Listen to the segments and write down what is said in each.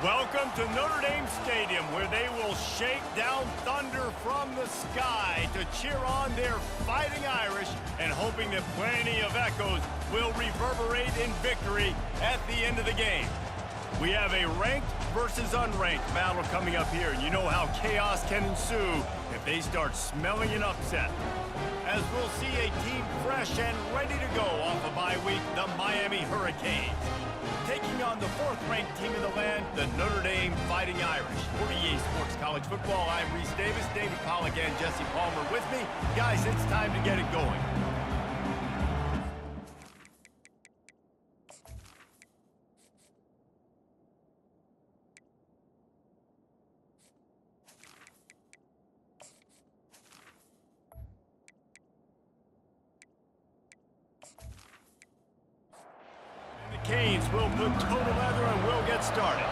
Welcome to Notre Dame Stadium, where they will shake down thunder from the sky to cheer on their Fighting Irish and hoping that plenty of echoes will reverberate in victory at the end of the game. We have a ranked versus unranked battle coming up here, and you know how chaos can ensue if they start smelling an upset. As we'll see a team fresh and ready to go off a bye week, the Miami Hurricanes. Taking on the fourth-ranked team in the land, the Notre Dame Fighting Irish. For EA Sports College Football, I'm Reese Davis, David Pollack, and Jesse Palmer with me. Guys, it's time to get it going. Canes will put total leather and we'll get started.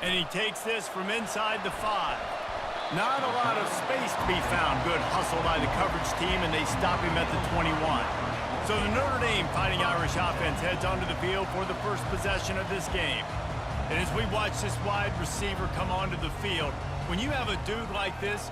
And he takes this from inside the 5. Not a lot of space to be found. Good hustle by the coverage team, and they stop him at the 21. So the Notre Dame Fighting Irish offense heads onto the field for the first possession of this game. And as we watch this wide receiver come onto the field, when you have a dude like this,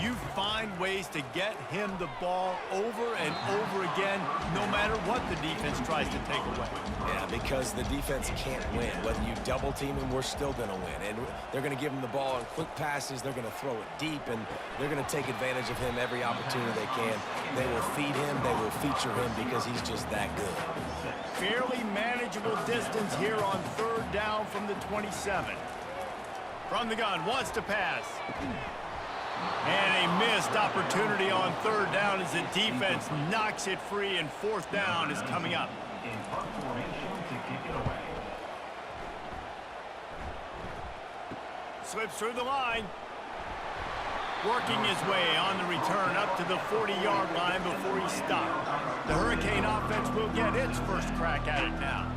you find ways to get him the ball over and over again, no matter what the defense tries to take away. Yeah, because the defense can't win. Whether you double team him, we're still going to win. And they're going to give him the ball in quick passes. They're going to throw it deep, and they're going to take advantage of him every opportunity they can. They will feed him. They will feature him because he's just that good. Fairly manageable distance here on third down from the 27. From the gun, wants to pass. And a missed opportunity on third down as the defense knocks it free, and fourth down is coming up. Slips through the line. Working his way on the return up to the 40-yard line before he stopped. The Hurricane offense will get its first crack at it now.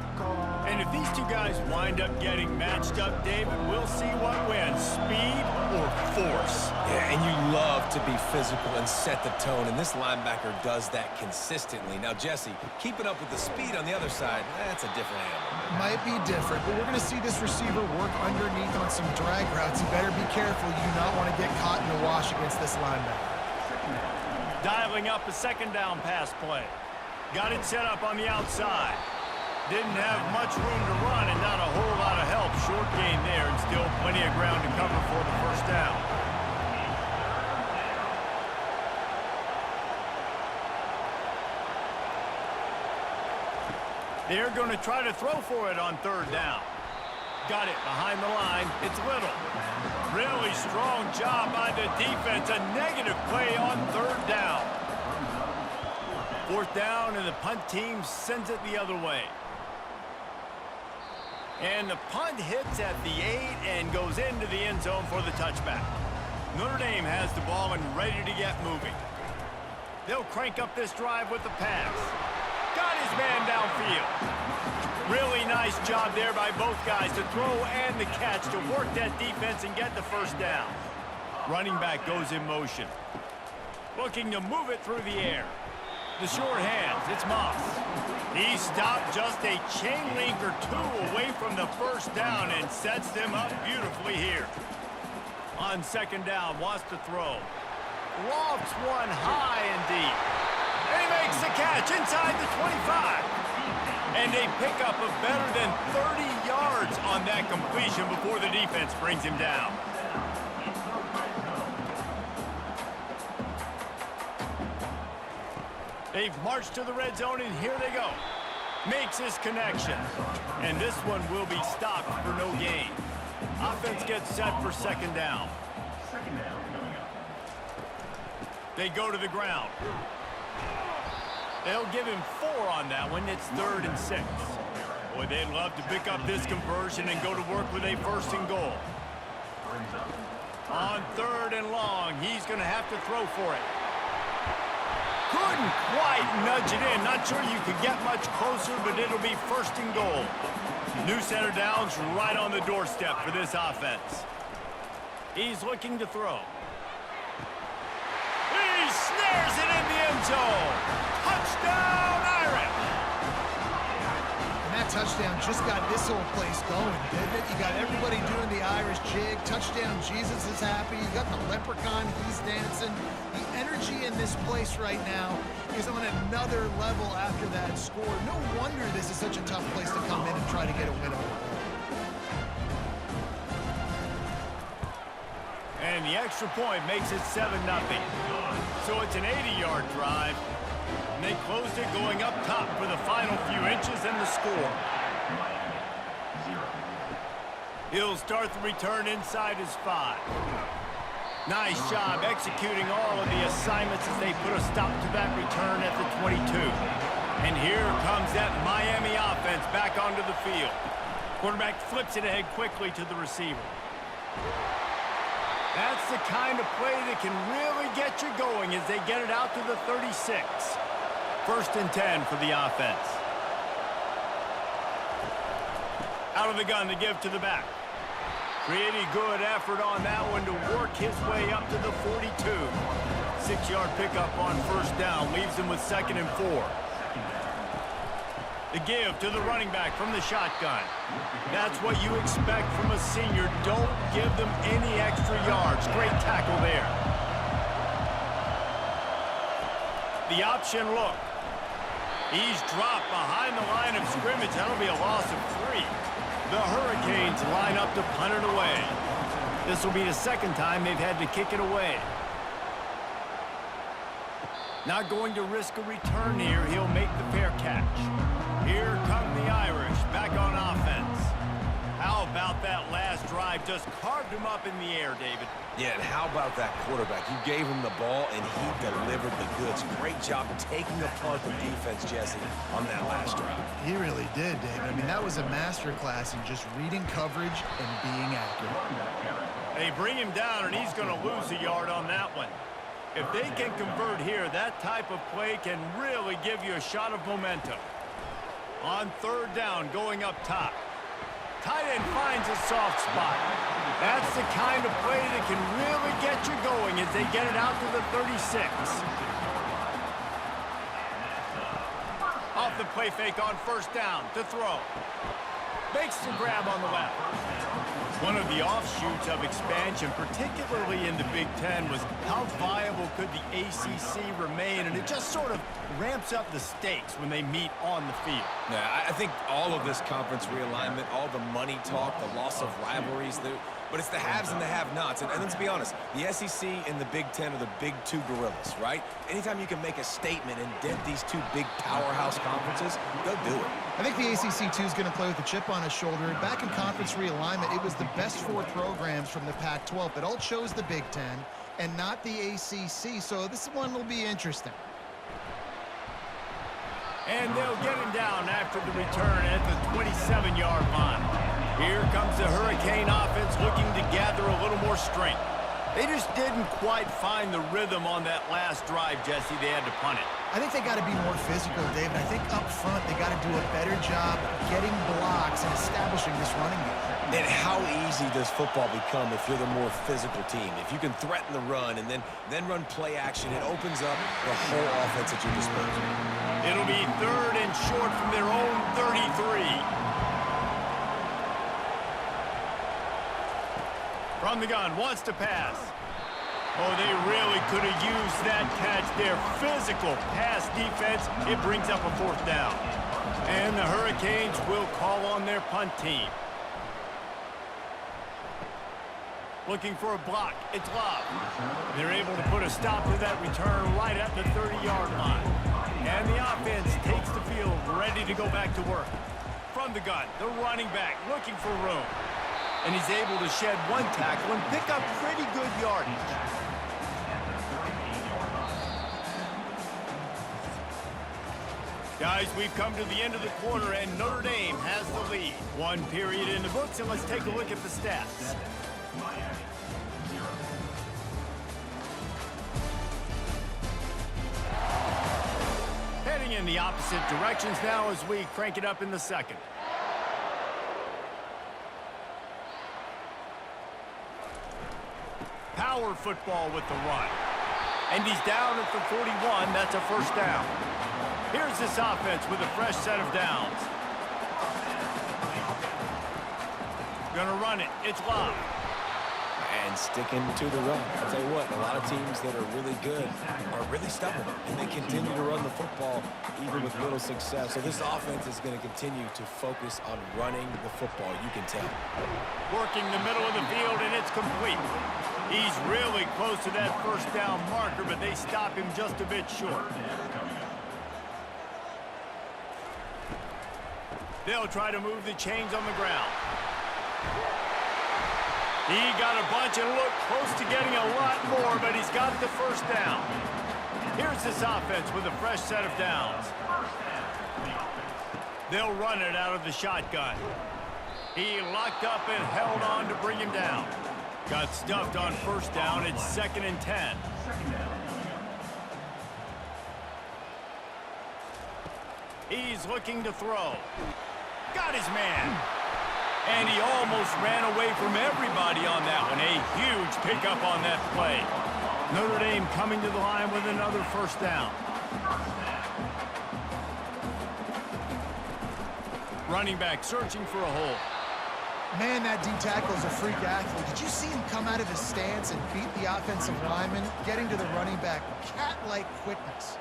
And if these two guys wind up getting matched up, David, we'll see what wins, speed or force. Yeah, and you love to be physical and set the tone, and this linebacker does that consistently. Now, Jesse, keeping up with the speed on the other side, that's a different animal. Might be different, but we're going to see this receiver work underneath on some drag routes. You better be careful. You do not want to get caught in the wash against this linebacker. Dialing up a second down pass play. Got it set up on the outside. Didn't have much room to run and not a whole lot of help. Short gain there and still plenty of ground to cover for the first down. They're going to try to throw for it on third down. Got it behind the line. It's Little. Really strong job by the defense. A negative play on third down. Fourth down, and the punt team sends it the other way. And the punt hits at the 8 and goes into the end zone for the touchback. Notre Dame has the ball and ready to get moving. They'll crank up this drive with the pass. Got his man downfield. Really nice job there by both guys to throw and the catch to work that defense and get the first down. Running back goes in motion. Looking to move it through the air. The short hands, it's Moss. He stopped just a chain link or two away from the first down and sets them up beautifully here. On second down, wants to throw. Lofts one high and deep. And he makes the catch inside the 25. And a pickup of better than 30 yards on that completion before the defense brings him down. They've marched to the red zone, and here they go. Makes his connection. And this one will be stopped for no gain. Offense gets set for second down. They go to the ground. They'll give him 4 on that one. It's 3rd and 6. Boy, they'd love to pick up this conversion and go to work with a first and goal. On 3rd and long, he's going to have to throw for it. Couldn't quite nudge it in. Not sure you could get much closer, but it'll be first and goal. New center downs right on the doorstep for this offense. He's looking to throw. He snares it in the end zone. Touchdown, Irish! touchdown just got this whole place going, didn't it? You got everybody doing the Irish jig. Touchdown, Jesus is happy. You got the leprechaun, he's dancing. The energy in this place right now is on another level after that score. No wonder this is such a tough place to come in and try to get a win on the board. And the extra point makes it 7-0. So it's an 80-yard drive. And they closed it going up top for the final few inches and the score. He'll start the return inside his 5. Nice job executing all of the assignments as they put a stop to that return at the 22. And here comes that Miami offense back onto the field. Quarterback flips it ahead quickly to the receiver. That's the kind of play that can really get you going as they get it out to the 36. 1st and 10 for the offense. Out of the gun to give to the back. Pretty good effort on that one to work his way up to the 42. 6-yard pickup on 1st down leaves him with 2nd and 4. The give to the running back from the shotgun. That's what you expect from a senior. Don't give them any extra yards. Great tackle there. The option look. He's dropped behind the line of scrimmage. That'll be a loss of 3. The Hurricanes line up to punt it away. This will be the 2nd time they've had to kick it away. Not going to risk a return here. He'll make the fair catch. Here come the Irish back on offense. How about that last drive? Just carved him up in the air, David. Yeah, and how about that quarterback? You gave him the ball, and he delivered the goods. Great job taking apart the defense, Jesse, on that last drive. He really did, David. I mean, that was a masterclass in just reading coverage and being accurate. They bring him down, and he's going to lose a yard on that one. If they can convert here, that type of play can really give you a shot of momentum. On 3rd down, going up top. Tight end finds a soft spot. That's the kind of play that can really get you going as they get it out to the 36. Off the play fake on 1st down to throw. Makes the grab on the left. One of the offshoots of expansion, particularly in the Big Ten, was how viable could the ACC remain, and it just sort of ramps up the stakes when they meet on the field. Yeah, I think all of this conference realignment, all the money talk, the loss of rivalries, but it's the haves and the have-nots. And let's be honest, the SEC and the Big Ten are the big 2 gorillas, right? Anytime you can make a statement and dent these 2 big powerhouse conferences, they'll do it. I think the ACC, too, is going to play with a chip on his shoulder. Back in conference realignment, it was the best 4 programs from the Pac-12 that all chose the Big Ten and not the ACC, so this one will be interesting. And they'll get him down after the return at the 27-yard line. Here comes the Hurricane offense looking to gather a little more strength. They just didn't quite find the rhythm on that last drive, Jesse. They had to punt it. I think they got to be more physical, David. I think up front they got to do a better job getting blocks and establishing this running game. And how easy does football become if you're the more physical team? If you can threaten the run and then run play action, it opens up the whole offense at your disposal. It'll be 3rd and short from their own 33. From the gun, wants to pass. Oh, they really could have used that catch there. Physical pass defense. It brings up a 4th down. And the Hurricanes will call on their punt team. Looking for a block. It's Love. They're able to put a stop to that return right at the 30-yard line. And the offense takes the field, ready to go back to work. From the gun, the running back looking for room. And he's able to shed 1 tackle and pick up pretty good yardage. Guys, we've come to the end of the quarter, and Notre Dame has the lead. 1 period in the books, and let's take a look at the stats. Heading in the opposite directions now as we crank it up in the 2nd. Power football with the run. And he's down at the 41. That's a 1st down. Here's this offense with a fresh set of downs. Gonna run it. It's lob. And sticking to the run. I'll tell you what, a lot of teams that are really good are really stubborn, and they continue to run the football even with little success. So this offense is going to continue to focus on running the football, you can tell. Working the middle of the field, and it's complete. He's really close to that first down marker, but they stop him just a bit short. They'll try to move the chains on the ground. He got a bunch and looked close to getting a lot more, but he's got the first down. Here's this offense with a fresh set of downs. They'll run it out of the shotgun. He locked up and held on to bring him down. Got stuffed on first down. It's 2nd and 10. He's looking to throw. Got his man. And he almost ran away from everybody on that one. A huge pickup on that play. Notre Dame coming to the line with another first down. Running back searching for a hole. Man, that D tackle is a freak athlete. Did you see him come out of his stance and beat the offensive lineman, getting to the running back? Cat-like quickness.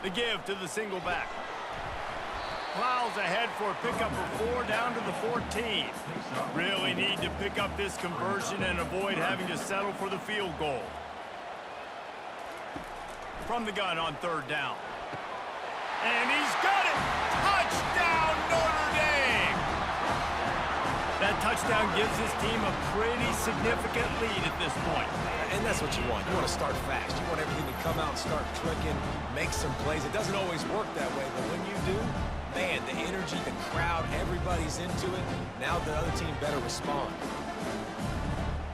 The give to the single back. Plows ahead for a pickup of 4 down to the 14. Really need to pick up this conversion and avoid having to settle for the field goal. From the gun on 3rd down. And he's got it! Touchdown, Notre Dame! That touchdown gives his team a pretty significant lead at this point. And that's what you want. You want to start fast. You want everything to come out and start clicking, make some plays. It doesn't always work that way, but when you do, man, the energy, the crowd, everybody's into it. Now the other team better respond.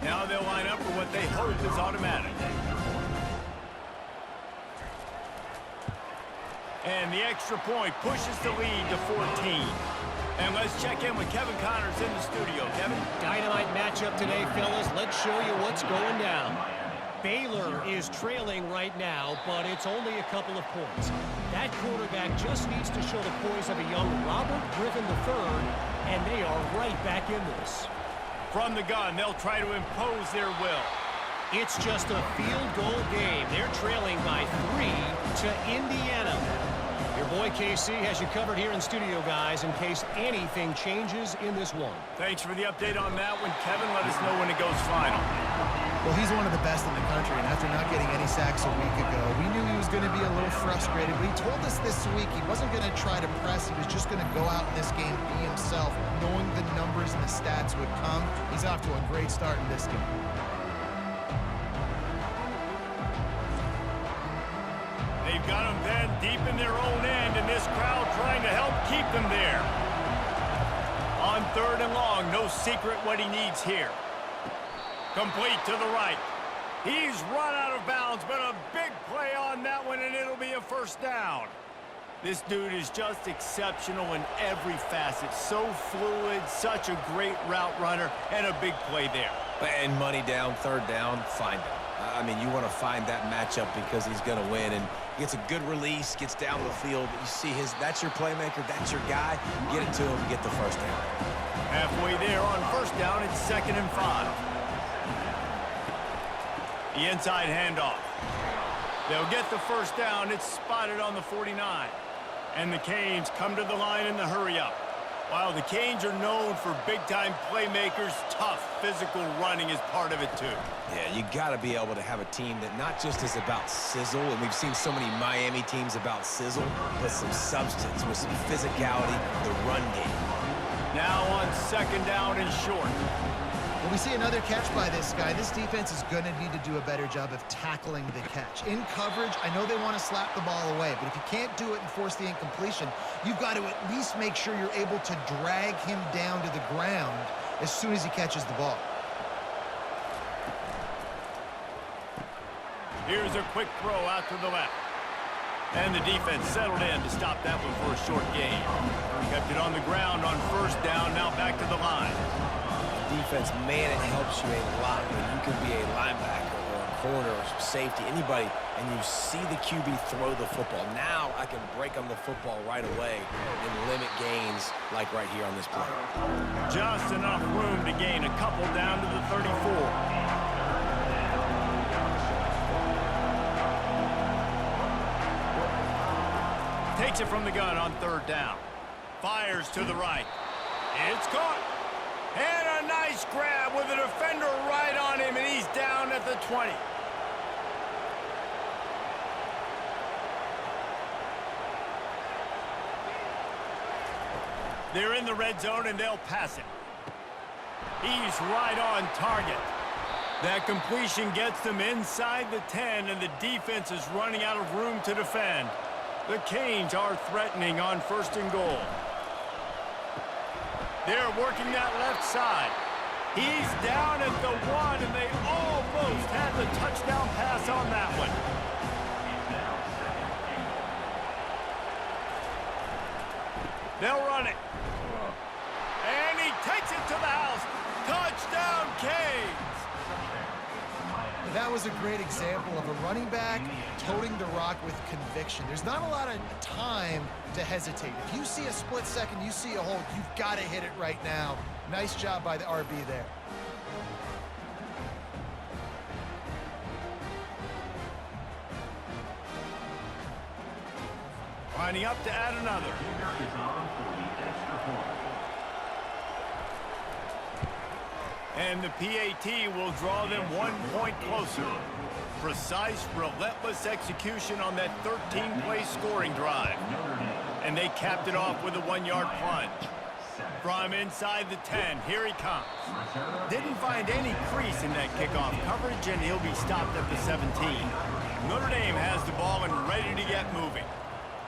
Now they'll line up for what they hope is automatic. And the extra point pushes the lead to 14. And let's check in with Kevin Connors in the studio. Kevin? Dynamite matchup today, fellas. Let's show you what's going down. Baylor is trailing right now, but it's only a couple of points. That quarterback just needs to show the poise of a young Robert Griffin III, and they are right back in this. From the gun, they'll try to impose their will. It's just a field goal game. They're trailing by 3 to Indiana. Your boy KC has you covered here in studio, guys, in case anything changes in this one. Thanks for the update on that one, Kevin. Let us know when it goes final. Well, he's one of the best in the country, and after not getting any sacks a week ago, we knew he was going to be a little frustrated, but he told us this week he wasn't going to try to press. He was just going to go out in this game, be himself, knowing the numbers and the stats would come. He's off to a great start in this game. They've got them then deep in their own end, and this crowd trying to help keep them there. On 3rd and long, no secret what he needs here. Complete to the right. He's run out of bounds, but a big play on that one, and it'll be a first down. This dude is just exceptional in every facet. So fluid, such a great route runner, and a big play there. And money down, 3rd down, find him. I mean, you want to find that matchup because he's going to win, and gets a good release, gets down the field. You see that's your playmaker, that's your guy. Get it to him, get the first down. Halfway there on first down, it's 2nd and 5. The inside handoff. They'll get the first down. It's spotted on the 49. And the Canes come to the line in the hurry-up. While the Canes are known for big-time playmakers, tough physical running is part of it too. Yeah, you got to be able to have a team that not just is about sizzle, and we've seen so many Miami teams about sizzle, but some substance with some physicality, the run game. Now on 2nd down and short. When we see another catch by this guy, this defense is going to need to do a better job of tackling the catch. In coverage, I know they want to slap the ball away, but if you can't do it and force the incompletion, you've got to at least make sure you're able to drag him down to the ground as soon as he catches the ball. Here's a quick throw out to the left. And the defense settled in to stop that one for a short gain. Kept it on the ground on first down, now back to the line. Defense, man, it helps you a lot when you can be a linebacker or a corner, safety, anybody, and you see the QB throw the football. Now I can break on the football right away and limit gains like right here on this play. Just enough room to gain a couple down to the 34. Takes it from the gun on third down. Fires to the right. It's caught. And a nice grab with a defender right on him, and he's down at the 20. They're in the red zone, and they'll pass it. He's right on target. That completion gets them inside the 10, and the defense is running out of room to defend. The Canes are threatening on 1st and goal. They're working that left side. He's down at the 1, and they almost had the touchdown pass on that one. They'll run it. And he takes it to the house. Touchdown, Canes! That was a great example of a running back toting the rock with conviction. There's not a lot of time to hesitate. If you see a split second, you see a hole, you've got to hit it right now. Nice job by the RB there. Lining up to add another. And the PAT will draw them 1 point closer. Precise, relentless execution on that 13-play scoring drive. And they capped it off with a 1-yard plunge. From inside the 10, here he comes. Didn't find any crease in that kickoff coverage, and he'll be stopped at the 17. Notre Dame has the ball and ready to get moving.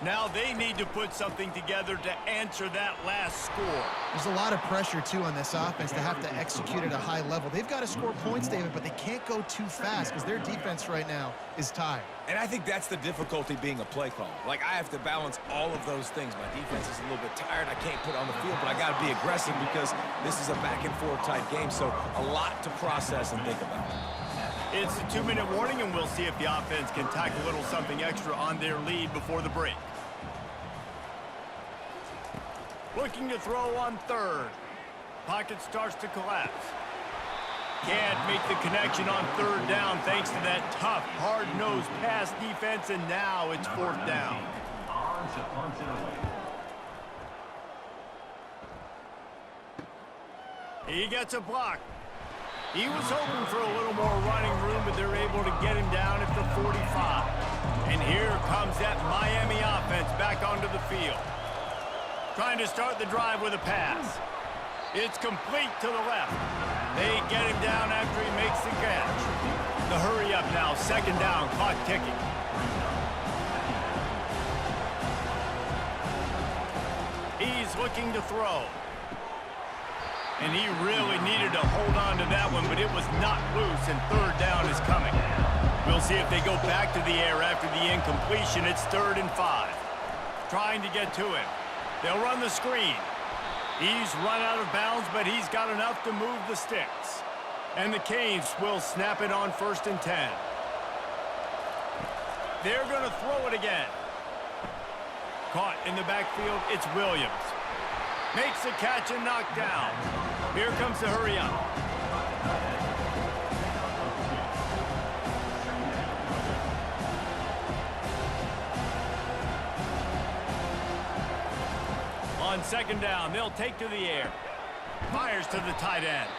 Now they need to put something together to answer that last score. There's a lot of pressure, too, on this offense to have to execute at a high level. They've got to score points, David, but they can't go too fast because their defense right now is tired. And I think that's the difficulty being a play call. Like, I have to balance all of those things. My defense is a little bit tired. I can't put it on the field, but I got to be aggressive because this is a back-and-forth type game, so a lot to process and think about. It's a 2-minute warning, and we'll see if the offense can tack a little something extra on their lead before the break. Looking to throw on third. Pocket starts to collapse. Can't make the connection on third down thanks to that tough, hard-nosed pass defense, and now it's 4th down. He gets a block. He was hoping for a little more running room, but they're able to get him down at the 45. And here comes that Miami offense back onto the field. Trying to start the drive with a pass. It's complete to the left. They get him down after he makes the catch. The hurry up now, 2nd down, clock ticking. He's looking to throw. And he really needed to hold on to that one, but it was not loose, and 3rd down is coming. We'll see if they go back to the air after the incompletion. It's 3rd and 5. Trying to get to him. They'll run the screen. He's run out of bounds, but he's got enough to move the sticks. And the Canes will snap it on 1st and 10. They're going to throw it again. Caught in the backfield, it's Williams. Makes the catch and knocked down. Here comes the hurry up. On 2nd down, they'll take to the air. Fires to the tight end.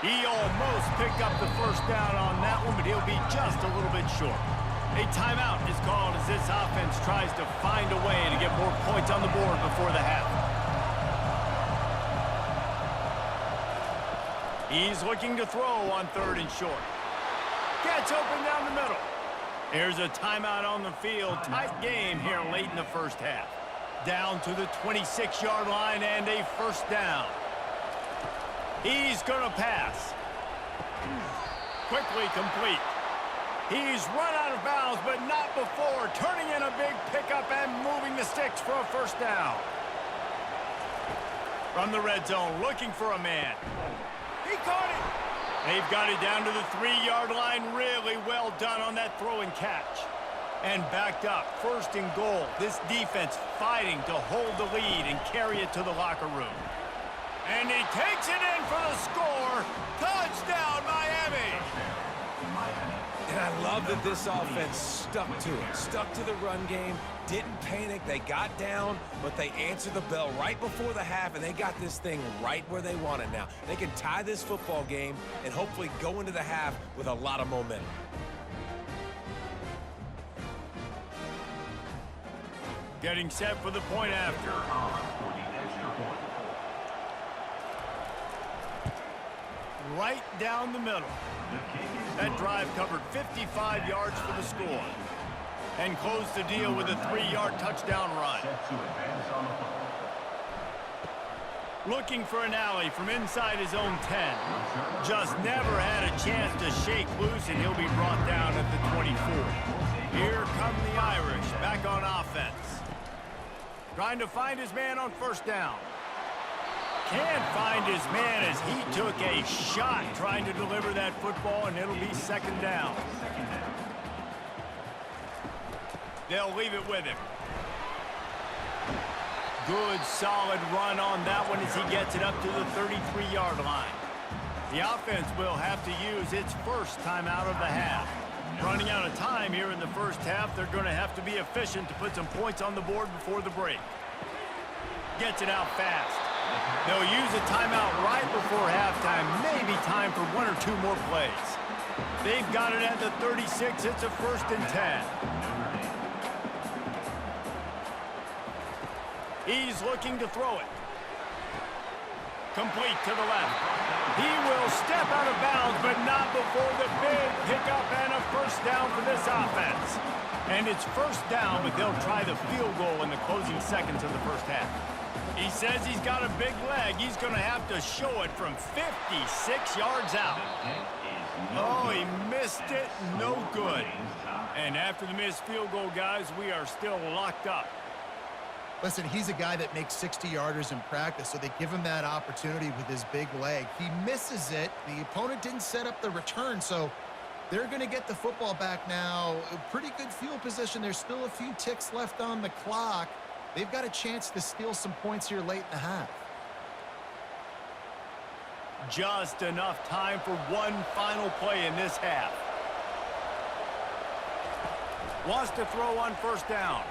He almost picked up the 1st down on that one, but he'll be just a little bit short. A timeout is called as this offense tries to find a way to get more points on the board before the half. He's looking to throw on 3rd and short. Gets open down the middle. Here's a timeout on the field. Tight game here late in the 1st half. Down to the 26-yard line and a 1st down. He's going to pass. Quickly complete. He's run out of bounds, but not before turning in a big pickup and moving the sticks for a 1st down. From the red zone, looking for a man. He caught it. They've got it down to the 3-yard line. Really well done on that throw and catch. And backed up, 1st and goal. This defense fighting to hold the lead and carry it to the locker room. And he takes it in for the score. Touchdown, Miami! And I love that this offense stuck to it, stuck to the run game, didn't panic. They got down, but they answered the bell right before the half, and they got this thing right where they want it now. They can tie this football game and hopefully go into the half with a lot of momentum. Getting set for the point after. Right down the middle. That drive covered 55 yards for the score. And closed the deal with a 3-yard touchdown run. Looking for an alley from inside his own 10. Just never had a chance to shake loose, and he'll be brought down at the 24. Here come the Irish back on offense. Trying to find his man on 1st down. Can't find his man as he took a shot trying to deliver that football, and it'll be 2nd down. They'll leave it with him. Good, solid run on that one as he gets it up to the 33-yard line. The offense will have to use its 1st timeout of the half. Running out of time here in the 1st half, they're going to have to be efficient to put some points on the board before the break. Gets it out fast. They'll use a timeout right before halftime, maybe time for 1 or 2 more plays. They've got it at the 36. It's a 1st and 10. He's looking to throw it. Complete to the left. He will step out of bounds, but not before the big pickup and a 1st down for this offense. And it's 1st down, but they'll try the field goal in the closing seconds of the 1st half. He says he's got a big leg. He's going to have to show it from 56 yards out. Oh, he missed it. No good. And after the missed field goal, guys, we are still locked up. Listen, he's a guy that makes 60-yarders in practice, so they give him that opportunity with his big leg. He misses it. The opponent didn't set up the return, so they're going to get the football back now. A pretty good field position. There's still a few ticks left on the clock. They've got a chance to steal some points here late in the half. Just enough time for one final play in this half. Wants to throw on 1st down.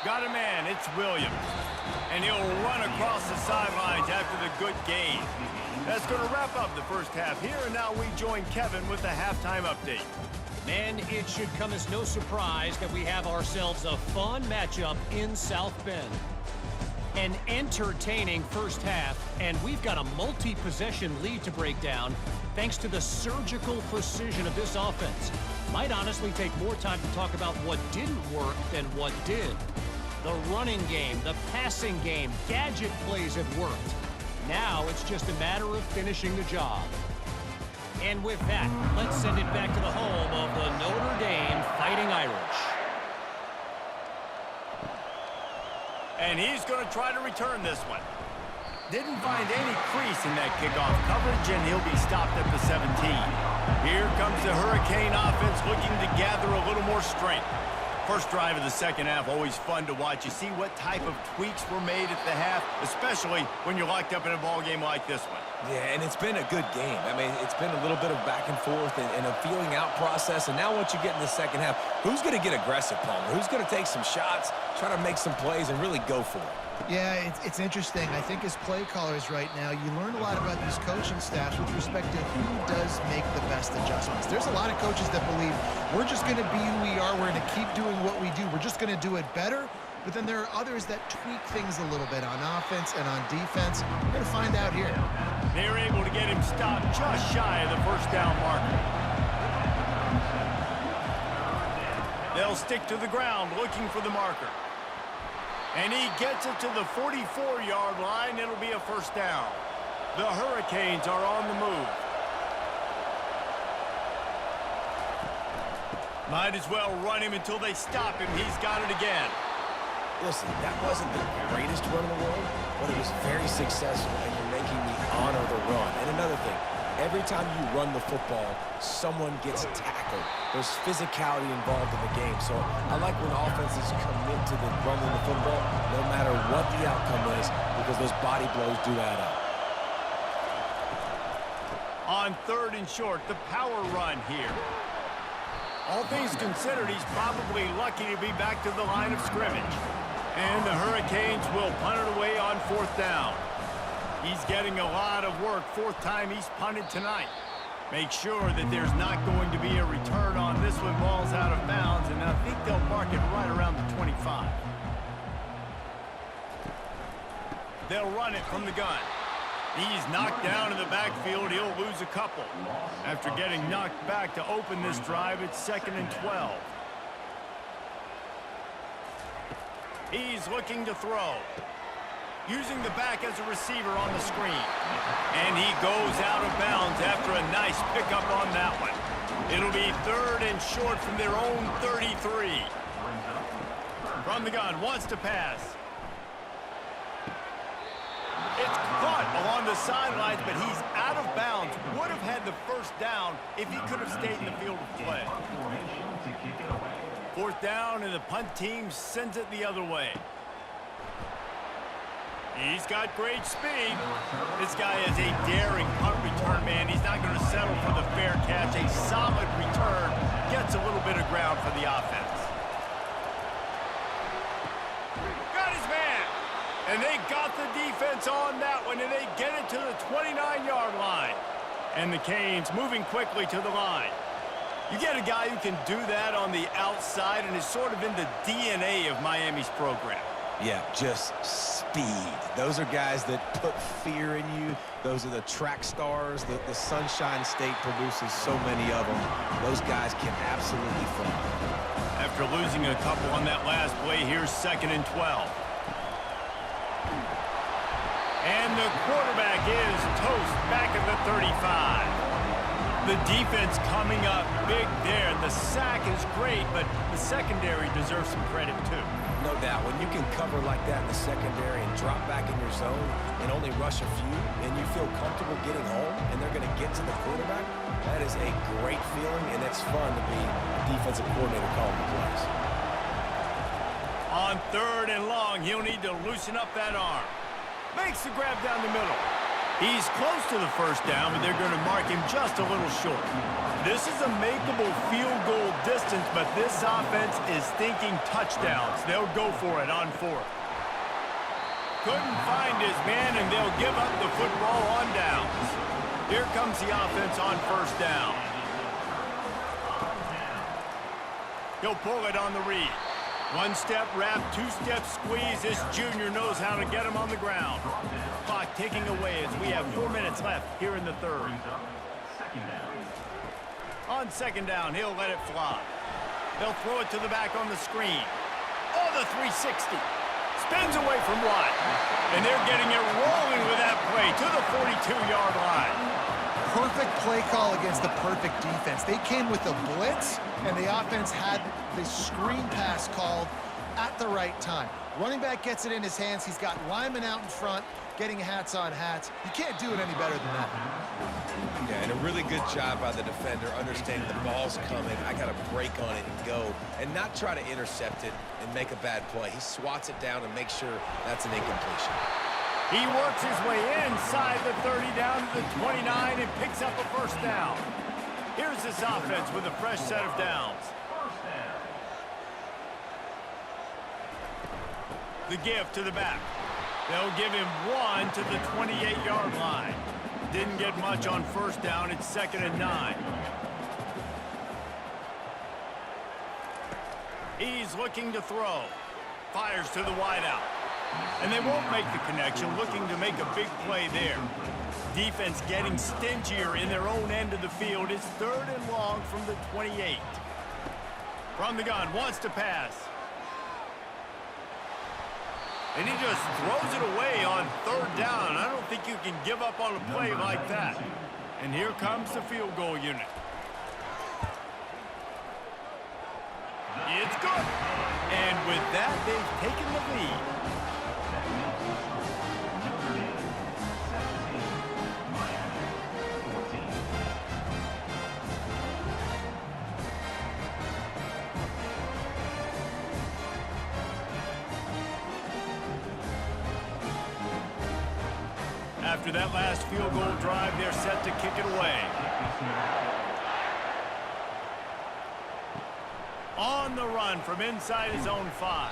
Got a man, it's Williams. And he'll run across the sidelines after the good gain. That's going to wrap up the 1st half here, and now we join Kevin with the halftime update. Man, it should come as no surprise that we have ourselves a fun matchup in South Bend. An entertaining 1st half, and we've got a multi-possession lead to break down thanks to the surgical precision of this offense. Might honestly take more time to talk about what didn't work than what did. The running game, the passing game, gadget plays have worked. Now it's just a matter of finishing the job. And with that, let's send it back to the home of the Notre Dame Fighting Irish. And he's going to try to return this one. Didn't find any crease in that kickoff coverage, and he'll be stopped at the 17. Here comes the Hurricane offense looking to gather a little more strength. First drive of the 2nd half, always fun to watch. You see what type of tweaks were made at the half, especially when you're locked up in a ball game like this one. Yeah, and it's been a good game. I mean, it's been a little bit of back and forth and a feeling out process. And now once you get in the 2nd half, who's going to get aggressive, Palmer? Who's going to take some shots, try to make some plays, and really go for it? Yeah, it's interesting. I think as play callers right now, you learn a lot about these coaching staffs with respect to who does make the best adjustments. There's a lot of coaches that believe we're just going to be who we are. We're going to keep doing what we do. We're just going to do it better. But then there are others that tweak things a little bit on offense and on defense. We're going to find out here. They're able to get him stopped just shy of the 1st down marker. They'll stick to the ground looking for the marker. And he gets it to the 44-yard line. It'll be a 1st down. The Hurricanes are on the move. Might as well run him until they stop him. He's got it again. Listen, that wasn't the greatest run in the world, but it was very successful, and you're making the honor the run. And another thing, every time you run the football, someone gets tackled. There's physicality involved in the game. So I like when offenses commit to the running the football, no matter what the outcome is, because those body blows do add up. On 3rd and short, the power run here. All things considered, he's probably lucky to be back to the line of scrimmage. And the Hurricanes will punt it away on 4th down. He's getting a lot of work. 4th time he's punted tonight. Make sure that there's not going to be a return on this one. Ball's out of bounds, and I think they'll mark it right around the 25. They'll run it from the gun. He's knocked down in the backfield. He'll lose a couple. After getting knocked back to open this drive, it's 2nd and 12. He's looking to throw. Using the back as a receiver on the screen. And he goes out of bounds after a nice pickup on that one. It'll be 3rd and short from their own 33. From the gun, wants to pass. It's caught along the sidelines, but he's out of bounds. Would have had the 1st down if he could have stayed in the field of play. 4th down, and the punt team sends it the other way. He's got great speed. This guy is a daring punt return man. He's not going to settle for the fair catch. A solid return gets a little bit of ground for the offense. Got his man. And they got the defense on that one, and they get it to the 29-yard line. And the Canes moving quickly to the line. You get a guy who can do that on the outside and is sort of in the DNA of Miami's program. Yeah, just speed. Those are guys that put fear in you. Those are the track stars. The Sunshine State produces so many of them. Those guys can absolutely fly. After losing a couple on that last play, here's 2nd and 12. And the quarterback is toast back at the 35. The defense coming up big there. The sack is great, but the secondary deserves some credit too. No doubt. When you can cover like that in the secondary and drop back in your zone and only rush a few, and you feel comfortable getting home, and they're going to get to the quarterback, that is a great feeling, and it's fun to be a defensive coordinator calling the plays. On 3rd and long, he'll need to loosen up that arm. Makes the grab down the middle. He's close to the 1st down, but they're going to mark him just a little short. This is a makeable field goal distance, but this offense is thinking touchdowns. They'll go for it on 4th. Couldn't find his man, and they'll give up the football on downs. Here comes the offense on 1st down. He'll pull it on the read. 1-step wrap, 2-step squeeze. This junior knows how to get him on the ground. Clock ticking away as we have 4 minutes left here in the 3rd. On 2nd down, he'll let it fly. They'll throw it to the back on the screen. Oh, the 360. Spins away from Watt. And they're getting it rolling with that play to the 42-yard line. Perfect play call against the perfect defense. They came with a blitz, and the offense had the screen pass called at the right time. Running back gets it in his hands. He's got linemen out in front, getting hats on hats. You can't do it any better than that. Yeah, and a really good job by the defender understanding the ball's coming. I got to break on it and go, and not try to intercept it and make a bad play. He swats it down and makes sure that's an incompletion. He works his way inside the 30 down to the 29 and picks up a 1st down. Here's this offense with a fresh set of downs. The give to the back. They'll give him 1 to the 28-yard line. Didn't get much on 1st down. It's 2nd and 9. He's looking to throw. Fires to the wideout. And they won't make the connection, looking to make a big play there. Defense getting stingier in their own end of the field. It's 3rd and long from the 28. From the gun, wants to pass. And he just throws it away on 3rd down. I don't think you can give up on a play like that. And here comes the field goal unit. It's good. And with that, they've taken the lead. After that last field goal drive, they're set to kick it away. On the run from inside his own 5.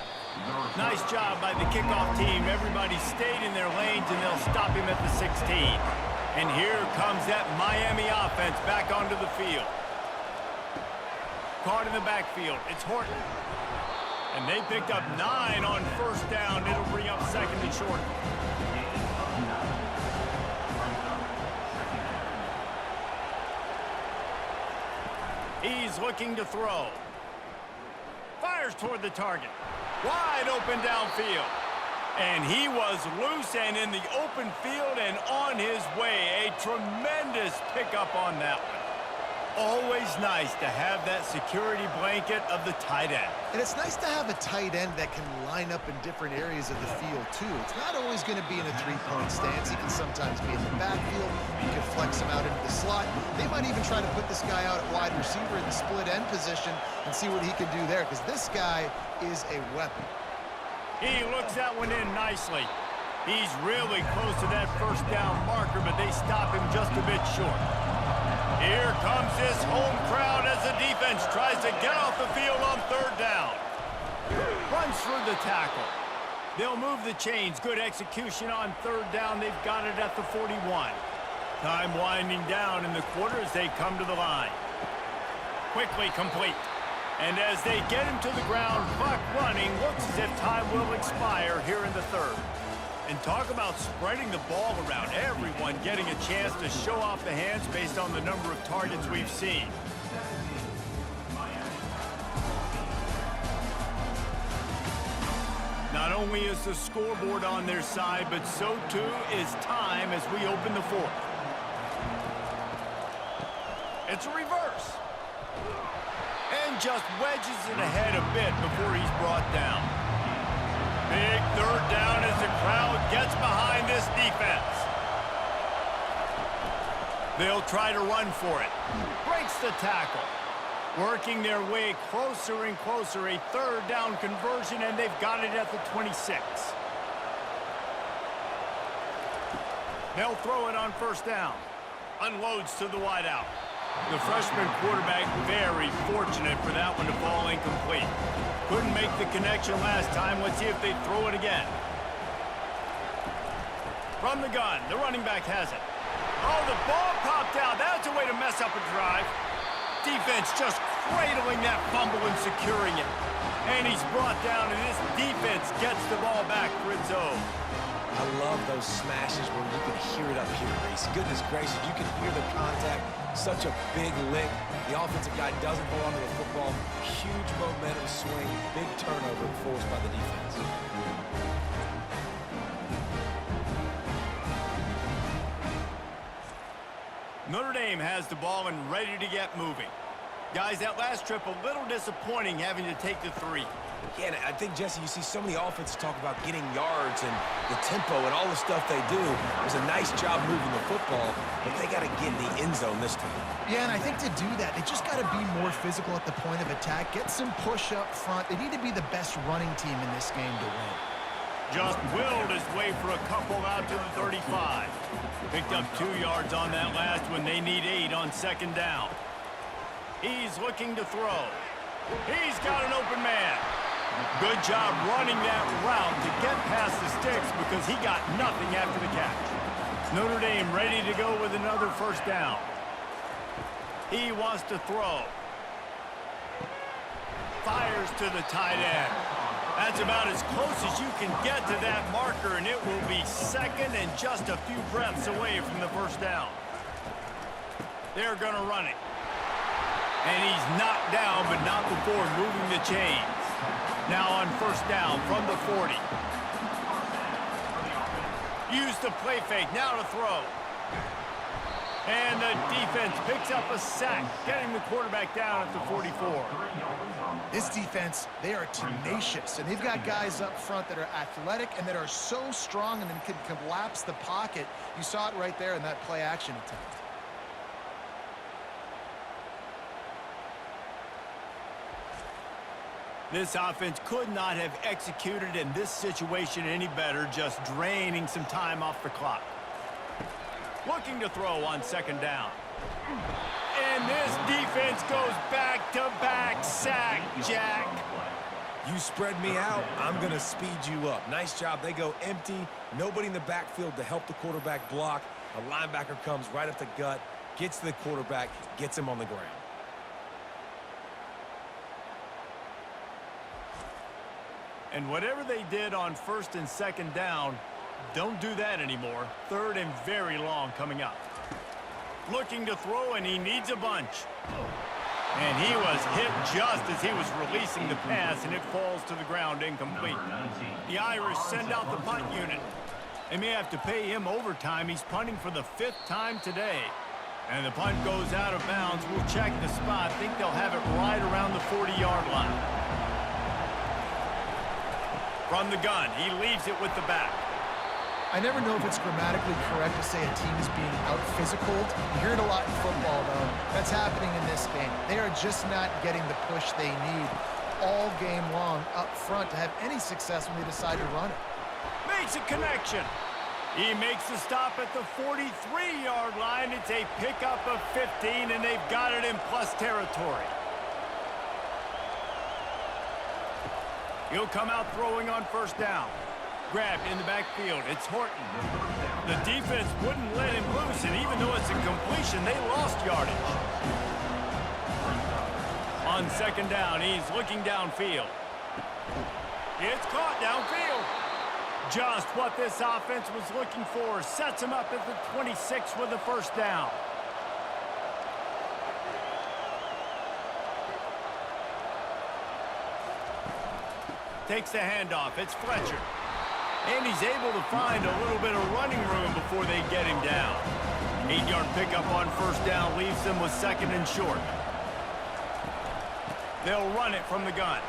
Nice job by the kickoff team. Everybody stayed in their lanes, and they'll stop him at the 16. And here comes that Miami offense back onto the field. Caught in the backfield. It's Horton. And they picked up 9 on first down. It'll bring up second and short. He's looking to throw. Fires toward the target. Wide open downfield. And he was loose and in the open field and on his way. A tremendous pickup on that one. Always nice to have that security blanket of the tight end. And it's nice to have a tight end that can line up in different areas of the field, too. It's not always going to be in a three-point stance. He can sometimes be in the backfield. You can flex him out into the slot. They might even try to put this guy out at wide receiver in the split end position and see what he can do there, because this guy is a weapon. He looks that one in nicely. He's really close to that first down marker, but they stop him just a bit short. Here comes this home crowd as the defense tries to get off the field on third down. Runs through the tackle. They'll move the chains. Good execution on third down. They've got it at the 41. Time winding down in the quarter as they come to the line. Quickly complete. And as they get him to the ground, clock running, looks as if time will expire here in the third. And talk about spreading the ball around. Everyone getting a chance to show off the hands based on the number of targets we've seen. Not only is the scoreboard on their side, but so too is time as we open the fourth. It's a reverse. And just wedges it ahead a bit before he's brought down. Big third down as the crowd gets behind this defense. They'll try to run for it. Breaks the tackle. Working their way closer and closer. A third down conversion, and they've got it at the 26. They'll throw it on first down. Unloads to the wideout. The freshman quarterback very fortunate for that one to fall incomplete. Couldn't make the connection last time. Let's see if they throw it again. From the gun, the running back has it. Oh, the ball popped out. That's a way to mess up a drive. Defense just cradling that fumble and securing it. And he's brought down, and this defense gets the ball back for its own. I love those smashes where you can hear it up here, Reese. Goodness gracious, you can hear the contact. Such a big lick. The offensive guy doesn't hold on to the football. Huge momentum swing. Big turnover forced by the defense. Notre Dame has the ball and ready to get moving. Guys, that last trip a little disappointing having to take the 3. Yeah, and I think, Jesse, you see so many offenses talk about getting yards and the tempo and all the stuff they do. It was a nice job moving the football, but they got to get in the end zone this time. Yeah, and I think to do that, they just got to be more physical at the point of attack. Get some push up front. They need to be the best running team in this game to win. Just willed his way for a couple out to the 35. Picked up 2 yards on that last one. They need 8 on second down. He's looking to throw. He's got an open man. Good job running that route to get past the sticks because he got nothing after the catch. Notre Dame ready to go with another first down. He wants to throw. Fires to the tight end. That's about as close as you can get to that marker, and it will be second and just a few breaths away from the first down. They're going to run it. And he's knocked down, but not before moving the chains. Now on first down from the 40. Use the play fake, now to throw. And the defense picks up a sack, getting the quarterback down at the 44. This defense, they are tenacious, and they've got guys up front that are athletic and that are so strong and then can collapse the pocket. You saw it right there in that play action attempt. This offense could not have executed in this situation any better, just draining some time off the clock. Looking to throw on second down. And this defense goes back-to-back sack, Jack. You spread me out, I'm going to speed you up. Nice job. They go empty. Nobody in the backfield to help the quarterback block. A linebacker comes right up the gut, gets to the quarterback, gets him on the ground. And whatever they did on first and second down, don't do that anymore. Third and very long coming up. Looking to throw, and he needs a bunch. And he was hit just as he was releasing the pass, and it falls to the ground incomplete. The Irish send out the punt unit. They may have to pay him overtime. He's punting for the 5th time today. And the punt goes out of bounds. We'll check the spot. Think they'll have it right around the 40-yard line. From the gun, he leaves it with the back. I never know if it's grammatically correct to say a team is being out-physicaled. You hear it a lot in football, though. That's happening in this game. They are just not getting the push they need all game long up front to have any success when they decide to run it. Makes a connection. He makes the stop at the 43-yard line. It's a pickup of 15, and they've got it in plus territory. He'll come out throwing on first down. Grabbed in the backfield. It's Horton. The defense wouldn't let him loose, and even though it's a completion, they lost yardage. On second down, he's looking downfield. It's caught downfield. Just what this offense was looking for. Sets him up at the 26 with the first down. Takes the handoff. It's Fletcher. And he's able to find a little bit of running room before they get him down. 8-yard pickup on first down leaves them with second and short. They'll run it from the gun.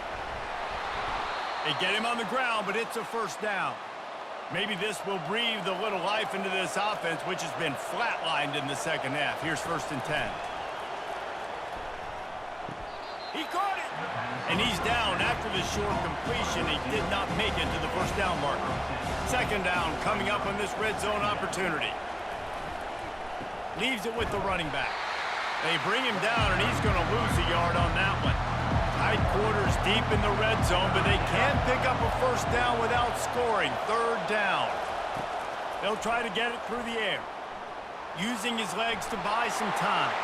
They get him on the ground, but it's a first down. Maybe this will breathe a little life into this offense, which has been flatlined in the second half. Here's first and 10. He caught it. And he's down after the short completion. He did not make it to the first down marker. Second down coming up on this red zone opportunity. Leaves it with the running back. They bring him down, and he's going to lose a yard on that one. Tight quarters deep in the red zone, but they can pick up a first down without scoring. Third down. They'll try to get it through the air. Using his legs to buy some time.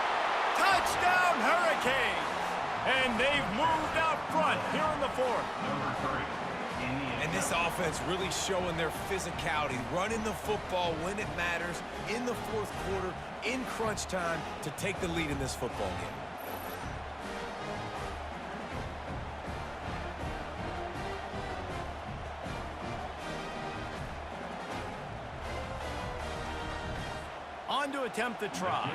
Touchdown, Hurricanes! And they've moved out front here in the 4th. And this offense really showing their physicality, running the football when it matters, in the 4th quarter, in crunch time, to take the lead in this football game. On to attempt the try.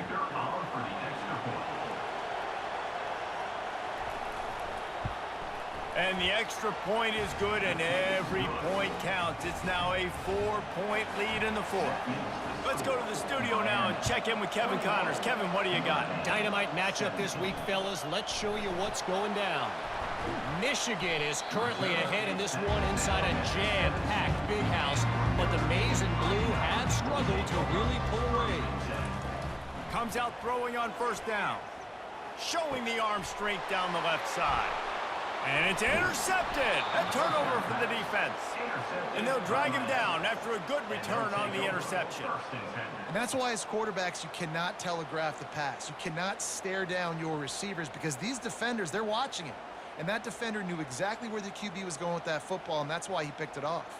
And the extra point is good, and every point counts. It's now a 4-point lead in the 4th. Let's go to the studio now and check in with Kevin Connors. Kevin, what do you got? Dynamite matchup this week, fellas. Let's show you what's going down. Michigan is currently ahead in this one inside a jam-packed big house, but the Maize and Blue have struggled to really pull away. Comes out throwing on first down. Showing the arm strength down the left side. And it's intercepted. A turnover for the defense. And they'll drag him down after a good return on the interception. And that's why as quarterbacks, you cannot telegraph the pass. You cannot stare down your receivers because these defenders, they're watching it. And that defender knew exactly where the QB was going with that football, and that's why he picked it off.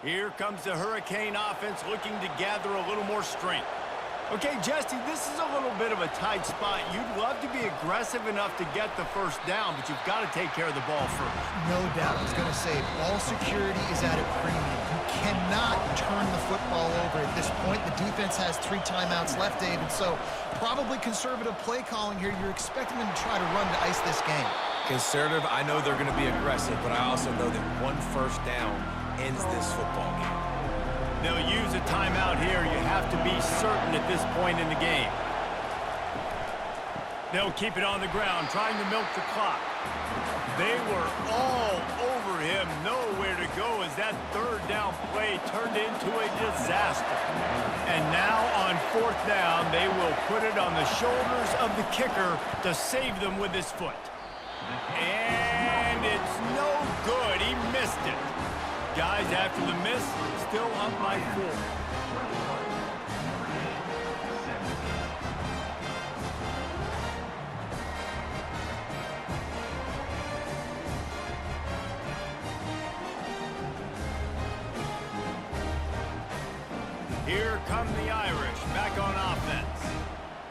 Here comes the Hurricane offense looking to gather a little more strength. Okay, Jesse, this is a little bit of a tight spot. You'd love to be aggressive enough to get the first down, but you've got to take care of the ball first. No doubt. I was going to say, ball security is at a premium. You cannot turn the football over at this point. The defense has 3 timeouts left, David, so probably conservative play calling here. You're expecting them to try to run to ice this game. Conservative, I know they're going to be aggressive, but I also know that one first down ends this football game. They'll use a timeout here. You have to be certain at this point in the game. They'll keep it on the ground, trying to milk the clock. They were all over him, nowhere to go as that third down play turned into a disaster. And now on fourth down, they will put it on the shoulders of the kicker to save them with his foot. And it's no good. He missed it. Guys, after the miss, still up by 4. Here come the Irish, back on offense.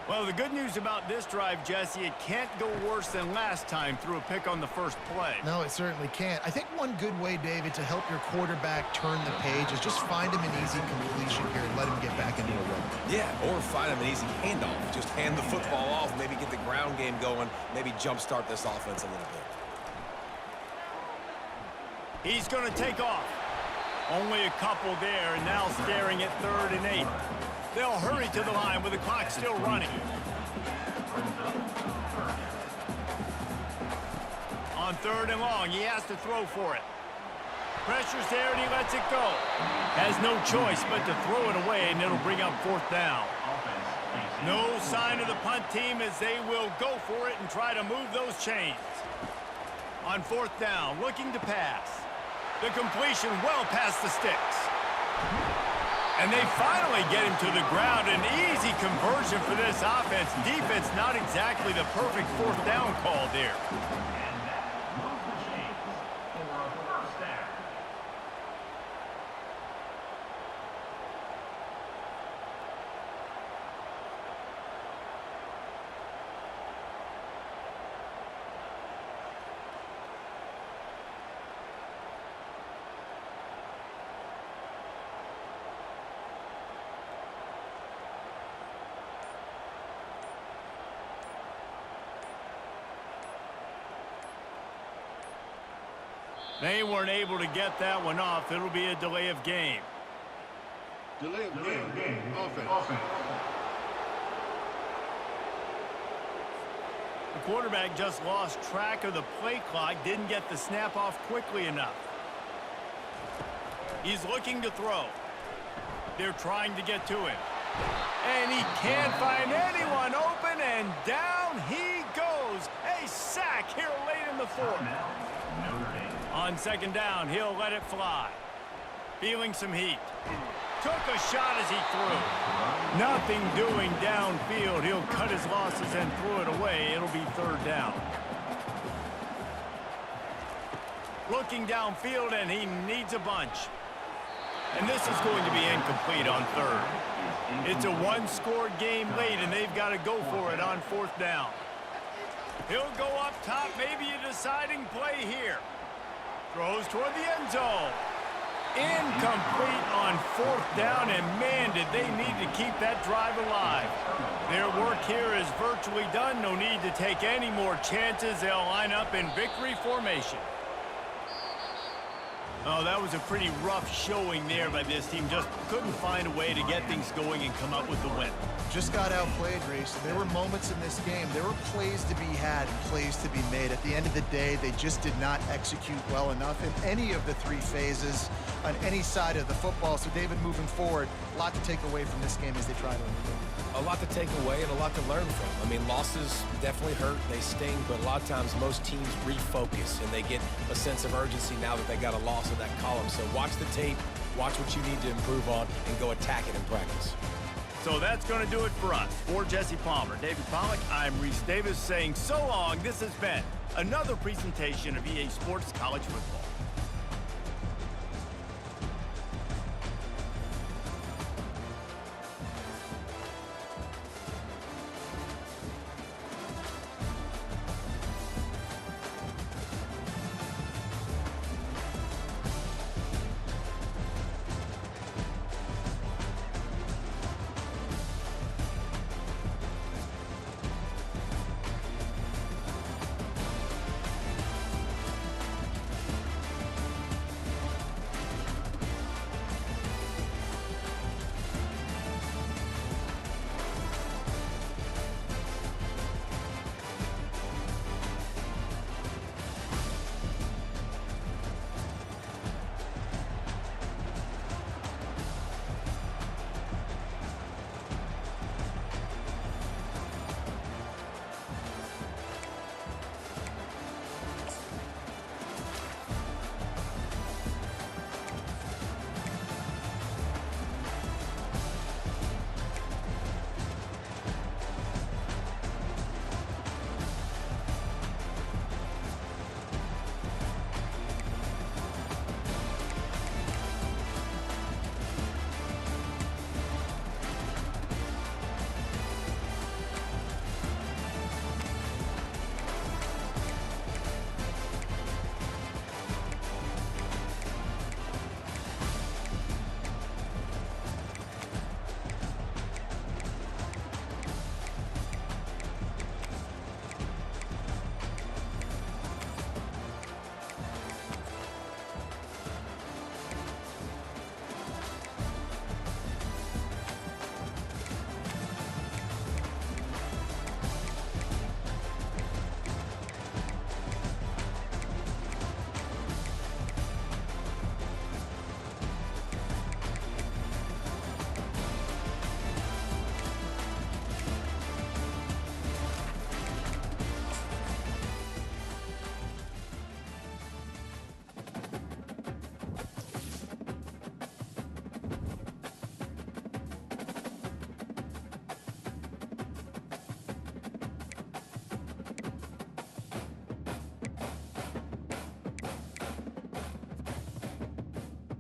Well, the good news about this drive, Jesse, it can't go worse than last time through a pick on the first play. No, it certainly can't. I think one good way, David, to help your quarterback turn the page is just find him an easy completion here and let him get back into a rhythm. Yeah, or find him an easy handoff. Just hand the football off, maybe get the ground game going, maybe jumpstart this offense a little bit. He's going to take off. Only a couple there, and now staring at 3rd and 8. They'll hurry to the line with the clock still running. On 3rd and long, he has to throw for it. Pressure's there, and he lets it go. Has no choice but to throw it away, and it'll bring up 4th down. No sign of the punt team as they will go for it and try to move those chains. On 4th down, looking to pass. The completion well past the sticks. And they finally get him to the ground. An easy conversion for this offense. Defense not exactly the perfect 4th down call there. They weren't able to get that one off. It'll be a delay of game. Delay of game. Offense. The quarterback just lost track of the play clock, didn't get the snap off quickly enough. He's looking to throw. They're trying to get to him. And he can't find anyone open, and down he goes. A sack here late in the 4th. On 2nd down, he'll let it fly. Feeling some heat. Took a shot as he threw. Nothing doing downfield. He'll cut his losses and throw it away. It'll be 3rd down. Looking downfield, and he needs a bunch. And this is going to be incomplete on 3rd. It's a one-score game late, and they've got to go for it on 4th down. He'll go up top, maybe a deciding play here. Throws toward the end zone. Incomplete on 4th down, and man, did they need to keep that drive alive. Their work here is virtually done. No need to take any more chances. They'll line up in victory formation. Oh, that was a pretty rough showing there by this team. Just couldn't find a way to get things going and come up with the win. Just got outplayed, Reese. There were moments in this game. There were plays to be had and plays to be made. At the end of the day, they just did not execute well enough in any of the 3 phases on any side of the football. So, David, moving forward, a lot to take away from this game as they try to improve. A lot to take away and a lot to learn from. I mean, losses definitely hurt, they sting, but a lot of times most teams refocus and they get a sense of urgency now that they got a loss in that column. So watch the tape, watch what you need to improve on, and go attack it in practice. So that's going to do it for us. For Jesse Palmer, David Pollack, I'm Reese Davis saying so long. This has been another presentation of EA Sports College Football.